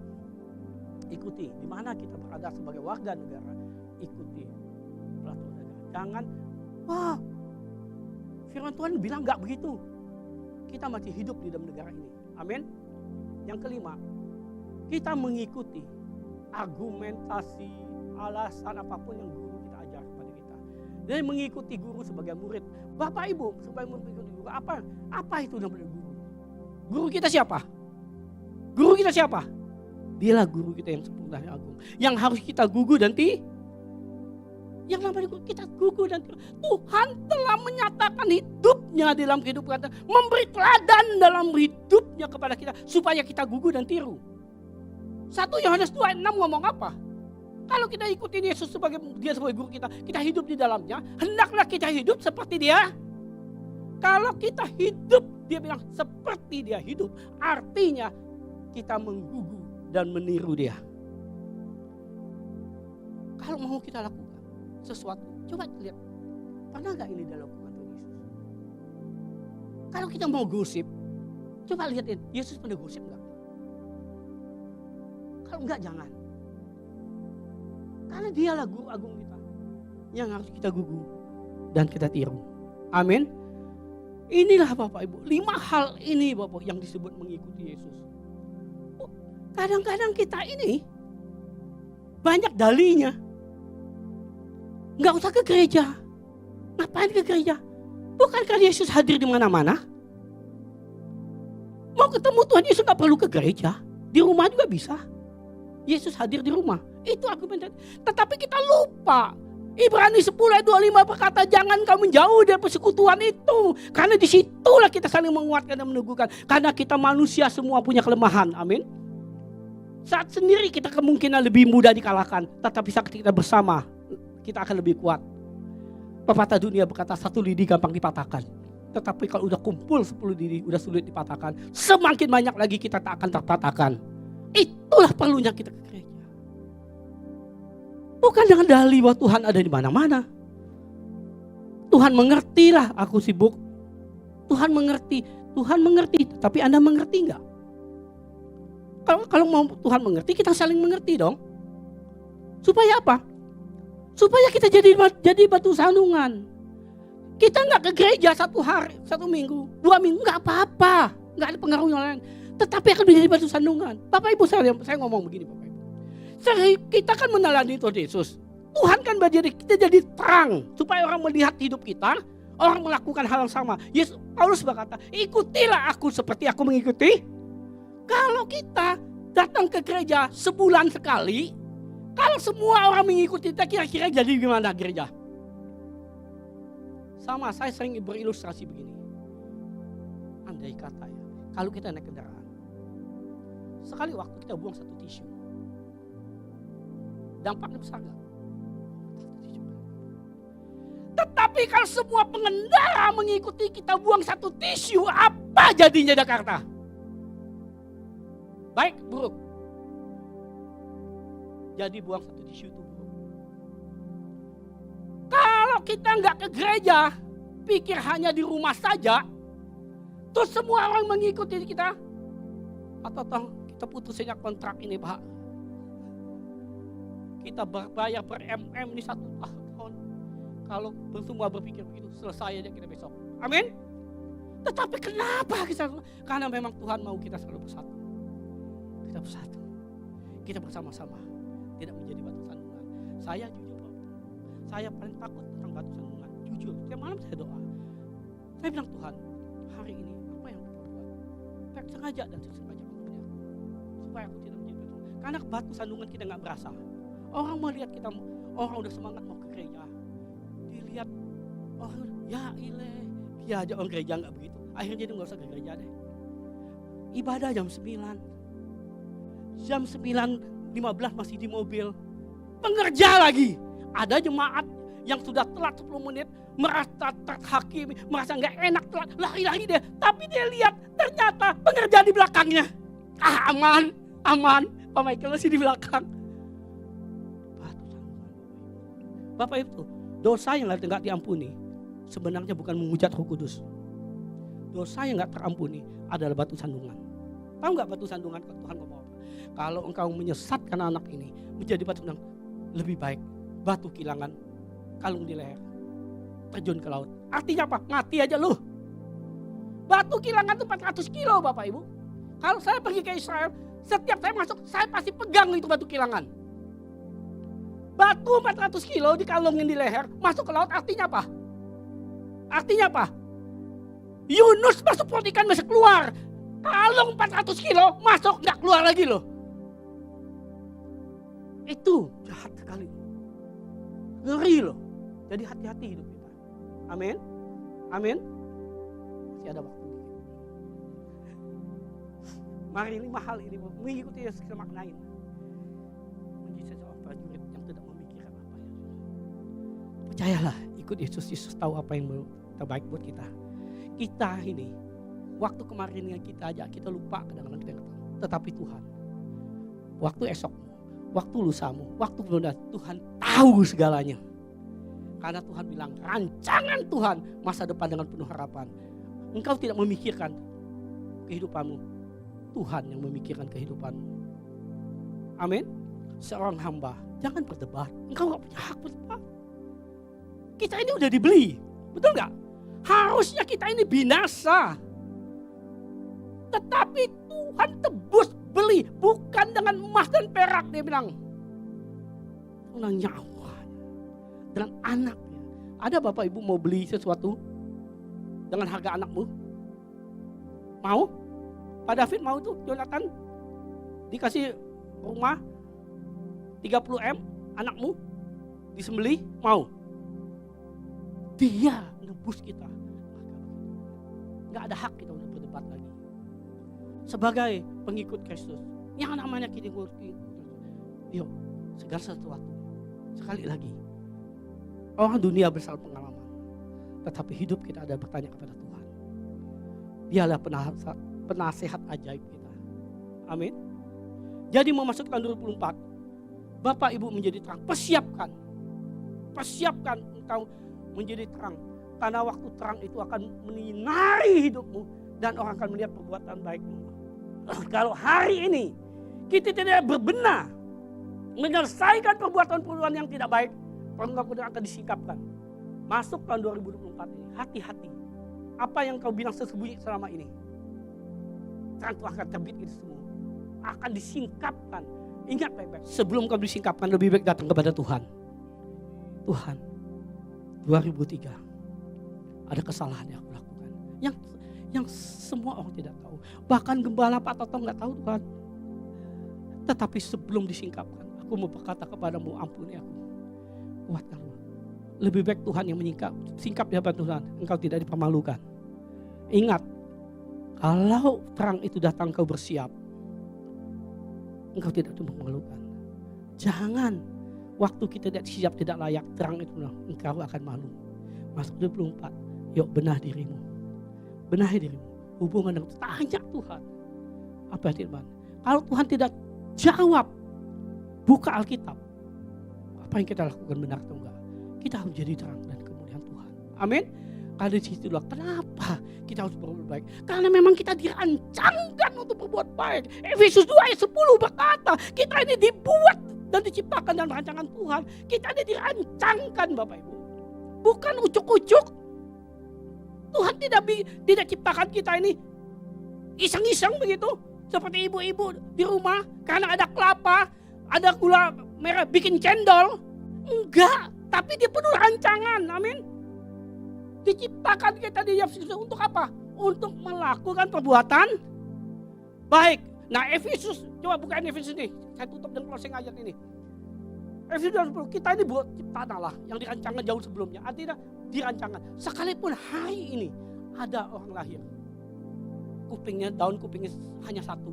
Ikuti di mana kita berada sebagai warga negara. Ikuti peraturan negara. Jangan, wah, firman Tuhan bilang enggak begitu. Kita masih hidup di dalam negara ini. Amin. Yang kelima, kita mengikuti argumentasi, alasan apapun yang guru kita ajar kepada kita. Dan mengikuti guru sebagai murid. Bapak Ibu sebagai murid mengikuti guru. Apa itu namanya guru? Guru kita siapa? Guru kita siapa? Dialah guru kita yang sempurna yang agung. Yang harus kita gugu dan yang namanya kita gugu dan Tuhan telah menyatakan hidupnya dalam kehidupan kita. Memberi teladan dalam hidupnya kepada kita. Supaya kita gugu dan tiru. 1 Yohanes 2:6 ngomong apa? Kalau kita ikutin Yesus sebagai guru kita, kita hidup di dalamnya. Hendaklah kita hidup seperti dia. Kalau kita hidup, dia bilang seperti dia hidup. Artinya kita menggugu dan meniru dia. Kalau mau kita lakukan sesuatu, coba lihat. Pernah gak ini dilakukan Tuhan Yesus? Kalau kita mau gosip, coba lihatin, Yesus pernah gosip gak? Kalau enggak, jangan. Karena dialah guru agung kita. Yang harus kita gugu dan kita tiru. Amin. Inilah Bapak Ibu, 5 hal ini Bapak yang disebut mengikuti Yesus. Kadang-kadang kita ini banyak dalinya. Nggak usah ke gereja. Ngapain ke gereja? Bukankah Yesus hadir di mana-mana? Mau ketemu Tuhan Yesus nggak perlu ke gereja. Di rumah juga bisa. Yesus hadir di rumah. Itu argumen. Tetapi kita lupa. Ibrani 10 ayat 25 berkata, jangan kamu menjauh dari persekutuan itu. Karena disitulah kita saling menguatkan dan meneguhkan. Karena kita manusia semua punya kelemahan. Amin. Saat sendiri kita kemungkinan lebih mudah dikalahkan. Tetapi saat kita bersama, kita akan lebih kuat. Pepatah dunia berkata, 1 lidi gampang dipatahkan. Tetapi kalau udah kumpul 10 lidi, udah sulit dipatahkan. Semakin banyak lagi kita tak akan terpatahkan. Itulah perlunya kita ke gereja. Bukan dengan dalih bahwa Tuhan ada di mana-mana. Tuhan mengerti lah aku sibuk. Tuhan mengerti. Tapi Anda mengerti enggak? Kalau mau Tuhan mengerti, kita saling mengerti dong. Supaya apa? Supaya kita jadi batu sandungan. Kita enggak ke gereja 1 hari, 1 minggu, 2 minggu, enggak apa-apa. Enggak ada pengaruh yang lain. Tetapi akan menjadi batu sandungan. Bapak Ibu saya ngomong begini Bapak Ibu. Kita kan meneladani Tuhan Yesus. Tuhan kan kita jadi terang. Supaya orang melihat hidup kita. Orang melakukan hal yang sama. Yesus, Paulus berkata, ikutilah aku seperti aku mengikuti. Kalau kita datang ke gereja sebulan sekali. Kalau semua orang mengikuti kita, kira-kira jadi gimana gereja? Sama, saya sering berilustrasi begini. Andai kata ya, kalau kita naik kendaraan. Sekali waktu kita buang 1 tisu. Dampaknya besar gak? Tetapi kalau semua pengendara mengikuti kita buang 1 tisu, apa jadinya Jakarta? Baik, buruk. Jadi buang 1 tisu itu buruk. Kalau kita nggak ke gereja, pikir hanya di rumah saja, terus semua orang mengikuti kita, atau kita putusin kontrak ini Pak. Kita bayar per MM ini 1 tahun. Kalau semua berpikir begitu, selesai aja kita besok. Amin. Tetapi kenapa kita? Karena memang Tuhan mau kita selalu bersatu. Kita bersatu. Kita bersama-sama. Tidak menjadi batu sandungan. Saya jujur, saya paling takut tentang batu sandungan. Jujur, setiap malam saya doa. Saya bilang Tuhan, hari ini apa yang kita buat? Baik sengaja dan sengaja maksudnya. Supaya aku tidak menjadi batu sandungan. Karena batu sandungan kita nggak berasa. Orang melihat kita, orang udah semangat mau ke gereja. Dilihat, ya ilah, dia aja orang gereja nggak begitu. Akhirnya dia nggak usah ke gereja deh. Ibadah jam 9. Jam 9.15 masih di mobil. Pengerja lagi. Ada jemaat yang sudah telat 10 menit, merasa terhakimi, merasa nggak enak telat, lari-lari deh. Tapi dia lihat ternyata pengerja di belakangnya. Aman. Pak Michael masih di belakang. Bapak Ibu, dosa yang nggak diampuni sebenarnya bukan menghujat Roh Kudus. Dosa yang nggak terampuni adalah batu sandungan. Tahu nggak batu sandungan? Tuhan ngomong apa? Kalau engkau menyesatkan anak ini menjadi batu sandungan, lebih baik batu kilangan, kalung di leher, terjun ke laut. Artinya apa? Mati aja lu. Batu kilangan itu 400 kilo Bapak Ibu. Kalau saya pergi ke Israel, setiap saya masuk, saya pasti pegang itu batu kilangan. Batu 400 kilo dikalungin di leher, masuk ke laut, artinya apa? Artinya apa? Yunus masuk perut ikan bisa keluar. Kalung 400 kilo masuk, gak keluar lagi loh. Itu jahat sekali. Ngeri loh. Jadi hati-hati hidup kita. Amin. Amin. Masih ada waktu. Mari 5 hal ini mengikuti Yesus, kita maknain. Menjadi seorang prajurit yang tidak memikirkan apa yang percayalah, ikut Yesus. Yesus tahu apa yang terbaik buat kita. Kita ini, waktu kemarin dengan kita aja, kita lupa kadang-kadang kita tahu. Tetapi Tuhan, waktu esok, waktu lusamu, waktu belum Tuhan tahu segalanya. Karena Tuhan bilang, rancangan Tuhan masa depan dengan penuh harapan. Engkau tidak memikirkan kehidupanmu, Tuhan yang memikirkan kehidupanmu. Amin. Seorang hamba, jangan berdebat. Engkau gak punya hak berdebat. Kita ini udah dibeli, betul gak? Harusnya kita ini binasa. Tetapi Tuhan tebus beli bukan dengan emas dan perak, dia bilang. Dengan nyawa dan anaknya. Ada Bapak Ibu mau beli sesuatu dengan harga anakmu? Mau? Pak David mau tuh, Jonathan dikasih rumah 30M, anakmu disembelih, mau? Dia nebus kita. Gak ada hak kita untuk berdebat lagi. Sebagai pengikut Kristus, yang namanya kita ngerti, yuk segala sesuatu. Sekali lagi, orang dunia bersama pengalaman, tetapi hidup kita ada bertanya kepada Tuhan. Dialah penasehat ajaib kita. Amin. Jadi memasuki tahun 2024, Bapak Ibu menjadi terang. Persiapkan engkau menjadi terang. Karena waktu terang itu akan menyinari hidupmu dan orang akan melihat perbuatan baikmu. Kalau hari ini kita tidak berbenah menyelesaikan perbuatan-perbuatan yang tidak baik, perbuatan akan disingkapkan. Masuk tahun 2024 ini, hati-hati. Apa yang kau bilang sesembunyi selama ini, terang itu akan terbit itu semua. Akan disingkapkan. Ingat baik-baik, sebelum kau disingkapkan lebih baik datang kepada Tuhan. Tuhan, 2003 ada kesalahan yang aku lakukan. Yang semua orang tidak tahu. Bahkan gembala Pak Toto nggak tahu Tuhan. Tetapi sebelum disingkapkan, aku mau berkata kepadamu, ampuni aku. Kuatkanlah. Lebih baik Tuhan yang singkap di hadapan Tuhan. Engkau tidak dipermalukan. Ingat, kalau terang itu datang kau bersiap, engkau tidak dipermalukan. Jangan waktu kita tidak siap, tidak layak, terang itu engkau akan malu. Masuk 24, yuk benah dirimu. Benahi dirimu. Hubungan dengan tanya Tuhan. Apa yang firman? Kalau Tuhan tidak jawab, buka Alkitab. Apa yang kita lakukan benar atau enggak? Kita harus jadi terang dan kemuliaan Tuhan. Amin. Karena di situlah kenapa kita harus berbuat baik. Karena memang kita dirancangkan untuk berbuat baik. Efesus 2 ayat 10 berkata, kita ini dibuat dan diciptakan dalam rancangan Tuhan. Kita ini dirancangkan Bapak Ibu. Bukan ucuk-ucuk. Tuhan tidak ciptakan kita ini iseng-iseng begitu. Seperti ibu-ibu di rumah karena ada kelapa, ada gula merah bikin cendol. Enggak, tapi dia penuh rancangan. Amin. Diciptakan kita di Yesus untuk apa? Untuk melakukan perbuatan baik. Nah, Efesus, coba bukain Efesus ini. Saya tutup dengan closing ayat ini. Efesus 10, kita ini buat ciptaan Allah yang dirancangkan jauh sebelumnya. Artinya dirancangkan. Sekalipun hari ini ada orang lahir. Daun kupingnya hanya satu.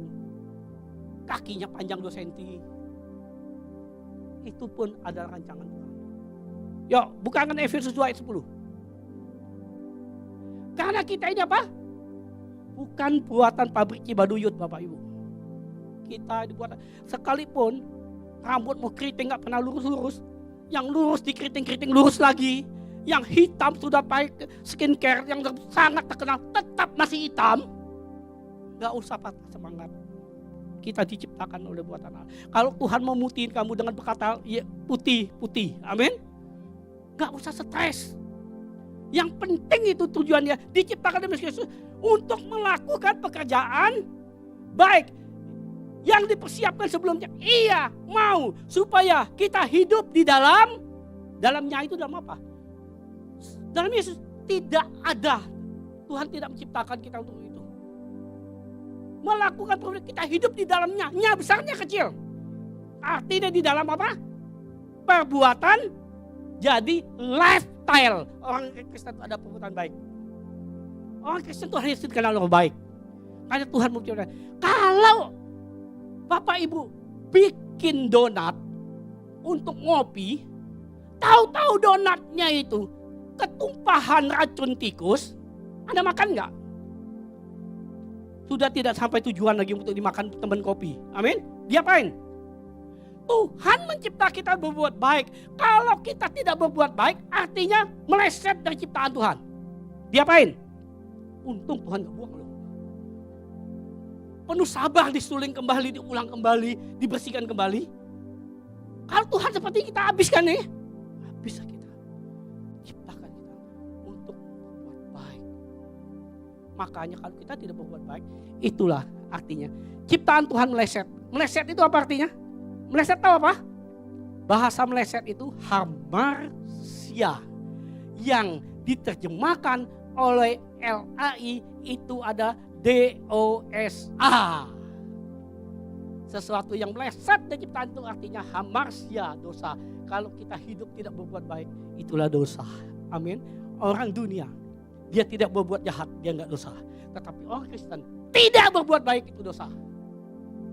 Kakinya panjang 2 cm. Itu pun ada rancangan Tuhan. Yuk, bukakan Efesus 2 ayat 10. Karena kita ini apa? Bukan buatan pabrik Cibaduyut Bapak Ibu. Kita dibuat sekalipun rambut mau keriting gak pernah lurus-lurus. Yang lurus dikeriting-keriting lurus lagi. Yang hitam sudah pakai skincare yang sangat terkenal tetap masih hitam. Gak usah patah semangat. Kita diciptakan oleh buatan Allah. Kalau Tuhan mau mutihin kamu dengan berkata ya, putih. Amin. Gak usah stres. Yang penting itu tujuannya diciptakan oleh Yesus untuk melakukan pekerjaan baik. Yang dipersiapkan sebelumnya. Iya, mau supaya kita hidup di dalamnya itu dalam apa? Dalam Yesus tidak ada. Tuhan tidak menciptakan kita untuk itu. Melakukan program kita hidup di dalamnya. Nya besarnya kecil. Artinya di dalam apa? Perbuatan jadi lifestyle. Orang Kristen itu ada perbuatan baik. Orang Kristen itu hanya dikenal orang baik. Karena Tuhan menciptakan. Kalau Bapak Ibu bikin donat untuk ngopi, tahu-tahu donatnya itu ketumpahan racun tikus, Anda makan nggak? Sudah tidak sampai tujuan lagi untuk dimakan teman kopi. Amin. Diapain? Tuhan mencipta kita berbuat baik. Kalau kita tidak berbuat baik, artinya meleset dari ciptaan Tuhan. Diapain? Untung Tuhan gak buang loh. Penuh sabar disuling kembali, diulang kembali, dibersihkan kembali. Kalau Tuhan seperti kita habiskan nih. Bisa kita. Ciptakan kita untuk berbuat baik. Makanya kalau kita tidak berbuat baik, itulah artinya. Ciptaan Tuhan meleset. Meleset itu apa artinya? Meleset tahu apa? Bahasa meleset itu hamarsia. Yang diterjemahkan oleh LAI itu ada DOSA. Sesuatu yang meleset dari ciptaan itu artinya hamarsia, dosa. Kalau kita hidup tidak berbuat baik, itulah dosa. Amin. Orang dunia, dia tidak berbuat jahat, dia enggak dosa. Tetapi orang Kristen tidak berbuat baik, itu dosa.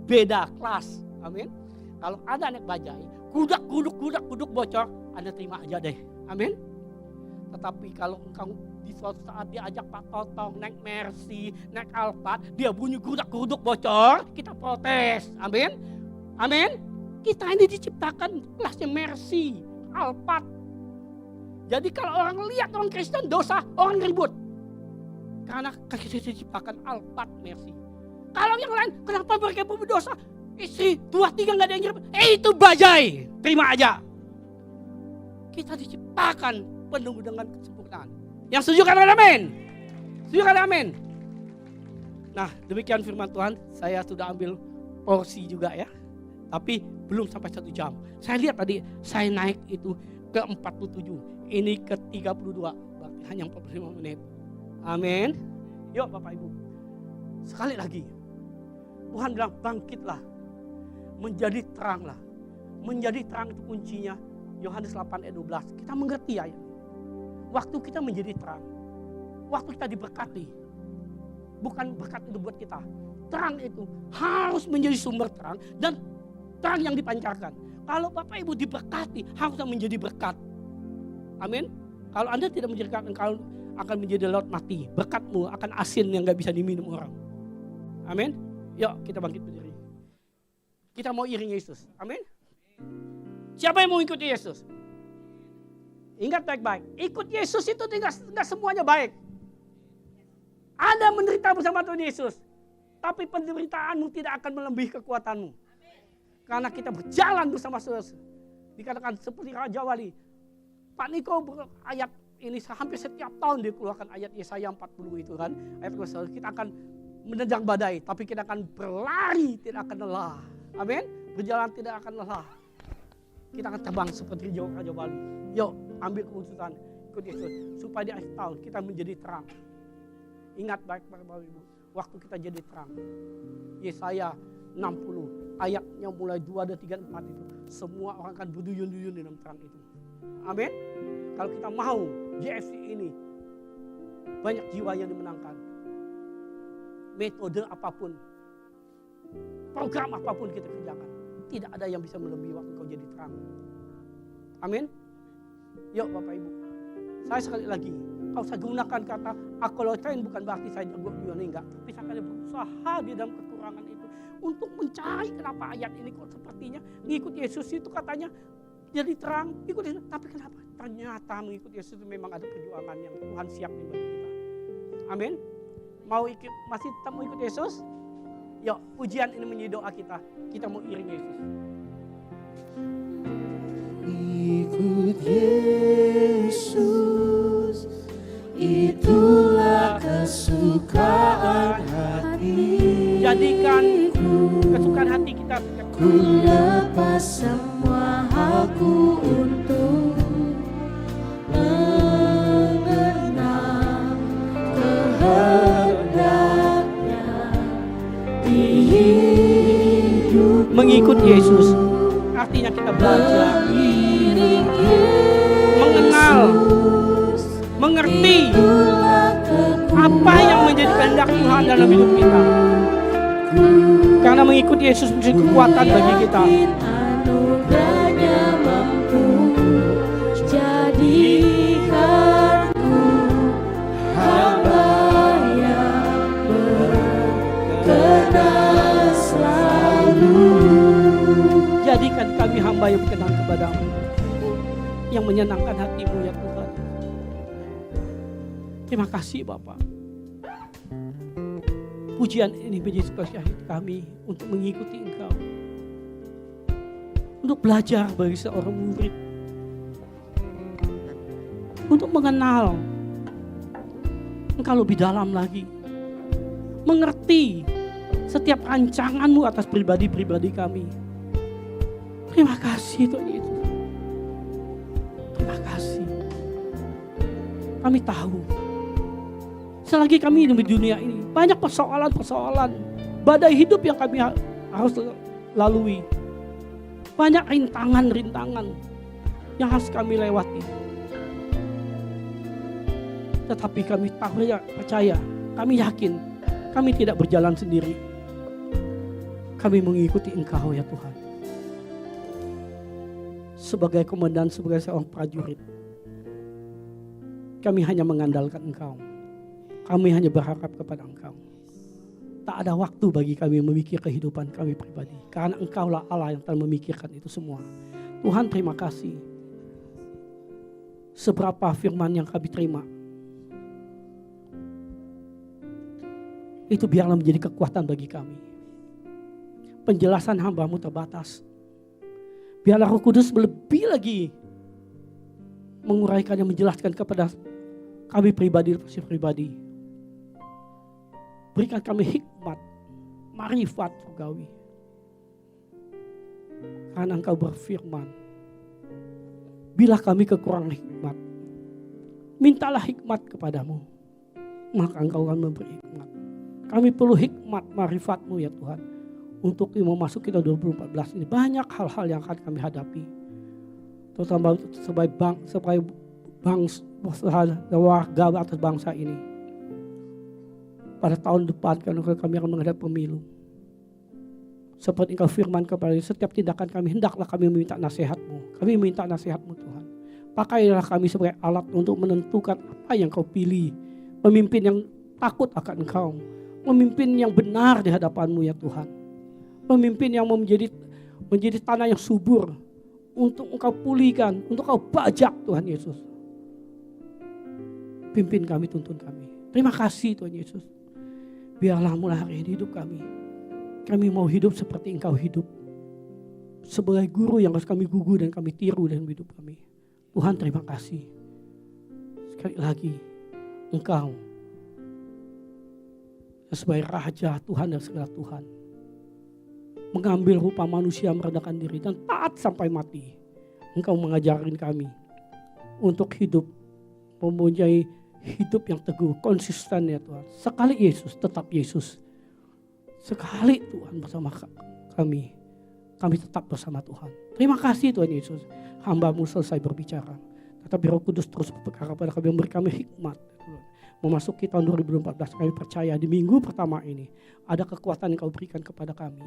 Beda kelas. Amin. Kalau ada anak bajai, kudak bocor, Anda terima aja deh. Amin. Tetapi kalau engkau di suatu saat diajak Pak Totong naik Mercy, naik Alphard, dia bunyi kudak bocor, kita protes. Amin. Amin. Kita ini diciptakan kelasnya Mercy, Alphard. Jadi kalau orang lihat orang Kristen dosa, orang ribut. Karena kita diciptakan Alphard, Mercy. Kalau yang lain, kenapa mereka berdosa? Istri 2-3 gak ada yang ribut. Itu bajai, terima aja. Kita diciptakan penuh dengan kesempurnaan. Yang setuju katakan amin. Setuju katakan amin. Nah, demikian firman Tuhan. Saya sudah ambil porsi juga ya. Tapi belum sampai 1 jam. Saya lihat tadi saya naik itu ke 47. Ini ke 32. Berarti hanya 45 menit. Amin. Yuk Bapak Ibu. Sekali lagi. Tuhan bilang bangkitlah. Menjadi teranglah. Menjadi terang itu kuncinya. Yohanes 8 ayat 12. Kita mengerti ayat. Waktu kita menjadi terang. Waktu kita diberkati. Bukan berkat itu buat kita. Terang itu harus menjadi sumber terang. Dan terang yang dipancarkan. Kalau Bapak Ibu diberkati, harusnya menjadi berkat. Amin. Kalau Anda tidak menjadi berkat, engkau akan menjadi laut mati. Berkatmu akan asin yang gak bisa diminum orang. Amin. Yuk kita bangkit berdiri. Kita mau iring Yesus. Amin. Siapa yang mau ikuti Yesus? Ingat baik-baik. Ikut Yesus itu tidak semuanya baik. Ada menderita bersama Tuhan Yesus. Tapi penderitaanmu tidak akan melebihi kekuatanmu. Karena kita berjalan bersama Yesus. Dikatakan seperti Raja Wali. Pak Niko ayat ini hampir setiap tahun dikeluarkan ayat Yesaya 40 itu kan. Ayat kita akan menerjang badai. Tapi kita akan berlari tidak akan lelah. Amin. Berjalan tidak akan lelah. Kita akan terbang seperti Raja Wali. Yuk ambil keputusan ikut Yesus. Supaya di akhir tahun kita menjadi terang. Ingat baik-baik Bapak Ibu. Waktu kita jadi terang. Yesaya 60 ayatnya mulai 2 dan 3 dan 4 itu. Semua orang akan berduyun-duyun di dalam terang itu. Amin. Kalau kita mau JFC ini banyak jiwa yang dimenangkan. Metode apapun. Program apapun kita kerjakan. Tidak ada yang bisa melebihi waktu kau jadi terang. Amin. Yuk Bapak Ibu. Saya sekali lagi. Kalau saya gunakan kata akolotrain bukan berarti saya jago dunia enggak. Tapi saya akan berusaha di dalam kekurangan itu. Untuk mencari kenapa ayat ini kok sepertinya. Ngikut Yesus itu katanya jadi terang. Ikut Yesus. Tapi kenapa? Ternyata mengikut Yesus itu memang ada perjuangan yang Tuhan siapin bagi kita. Amin. Masih tetap mau ikut Yesus? Yuk, pujian ini menjadi doa kita. Kita mau iring Yesus. Ikut Yesus, itulah kesukaan hati. Jadikan kesukaan hati kita. Ku lepas semua halku untuk mengenal kehendaknya di hidup. Mengikut Yesus artinya kita belajar mengenal, mengerti apa yang menjadi kehendak Tuhan dalam hidup kita. Karena mengikut Yesus menjadi kekuatan bagi kita. Anugerahnya mampu jadikanku hamba yang berkenan selalu. Jadikan kami hamba yang berkenan kepadamu, yang menyenangkan hatimu ya Tuhan. Terima kasih Bapak. Pujian ini menjadi spesial kami untuk mengikuti Engkau. Untuk belajar bagi seorang murid. Untuk mengenal Engkau lebih dalam lagi. mengerti setiap rancangan-Mu atas pribadi-pribadi kami. Terima kasih Tuhan Yesus. Terima kasih. Kami tahu, selagi kami hidup di dunia ini, banyak persoalan-persoalan, badai hidup yang kami harus lalui. Banyak rintangan-rintangan yang harus kami lewati. Tetapi kami percaya, kami yakin, kami tidak berjalan sendiri. Kami mengikuti Engkau ya Tuhan. Sebagai komandan, sebagai seorang prajurit, kami hanya mengandalkan Engkau. Kami hanya berharap kepada Engkau. Tak ada waktu bagi kami memikir kehidupan kami pribadi. Karena Engkaulah Allah yang telah memikirkan itu semua. Tuhan, terima kasih. Seberapa firman yang kami terima, itu biarlah menjadi kekuatan bagi kami. Penjelasan hamba-Mu terbatas. Biarlah Roh Kudus lebih lagi menguraikan dan menjelaskan kepada kami pribadi. Berikan kami hikmat, marifat surgawi. Karena Engkau berfirman, bila kami kekurangan hikmat, mintalah hikmat kepadamu, maka Engkau akan memberi hikmat. Kami perlu hikmat, marifat-Mu ya Tuhan, untuk memasuki tahun 2014 ini. Banyak hal-hal yang akan kami hadapi, terutama sebagai warga atas bangsa ini. Pada tahun depan kami akan menghadapi pemilu. Seperti Engkau firman kepada setiap tindakan kami, hendaklah kami meminta nasihat-Mu. Kami minta nasihat-Mu Tuhan. Pakailah kami sebagai alat untuk menentukan apa yang Kau pilih. Pemimpin yang takut akan Engkau. Pemimpin yang benar di hadapan-Mu ya Tuhan. Pemimpin yang menjadi tanah yang subur untuk Engkau pulihkan, untuk Kau bajak Tuhan Yesus. Pimpin kami, tuntun kami. Terima kasih Tuhan Yesus. Biarlah mulai hari ini hidup kami. Kami mau hidup seperti Engkau hidup. Sebagai guru yang harus kami gugu dan kami tiru dalam hidup kami. Tuhan, terima kasih. Sekali lagi, Engkau sebagai Raja Tuhan dan segala Tuhan, mengambil rupa manusia, merendahkan diri dan taat sampai mati. Engkau mengajarin kami untuk hidup, mempunyai hidup yang teguh, konsisten ya Tuhan. Sekali Yesus, tetap Yesus. Sekali Tuhan bersama kami, kami tetap bersama Tuhan. Terima kasih Tuhan Yesus. Hamba-Mu selesai berbicara, tetapi Roh Kudus terus berkata kepada kami, memberi kami hikmat. Memasuki tahun 2014, kami percaya di minggu pertama ini ada kekuatan yang Kau berikan kepada kami.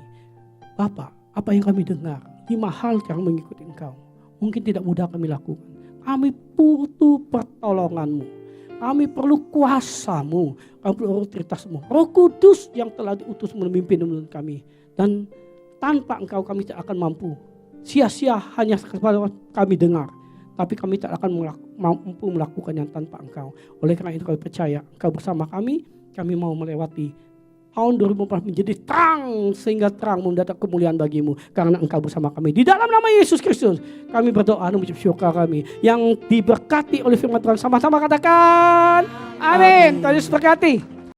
Bapak, apa yang kami dengar, 5 hal yang mengikuti Engkau, mungkin tidak mudah kami lakukan. Kami butuh pertolongan-Mu. Kami perlu kuasa-Mu, kami perlu otoritas-Mu. Roh Kudus yang telah diutus memimpin kami. Dan tanpa Engkau kami tidak akan mampu. Sia-sia hanya kepada kami dengar. Tapi kami tak akan mampu melakukan yang tanpa Engkau. Oleh karena itu kami percaya Engkau bersama kami. Kami mau melewati tahun 2014 menjadi terang, sehingga terang mendatang kemuliaan bagi-Mu. Karena Engkau bersama kami. Di dalam nama Yesus Kristus kami berdoa dan mengucap syukur kami. Yang diberkati oleh firman Tuhan, sama-sama katakan amin. Tuhan Yesus berkati.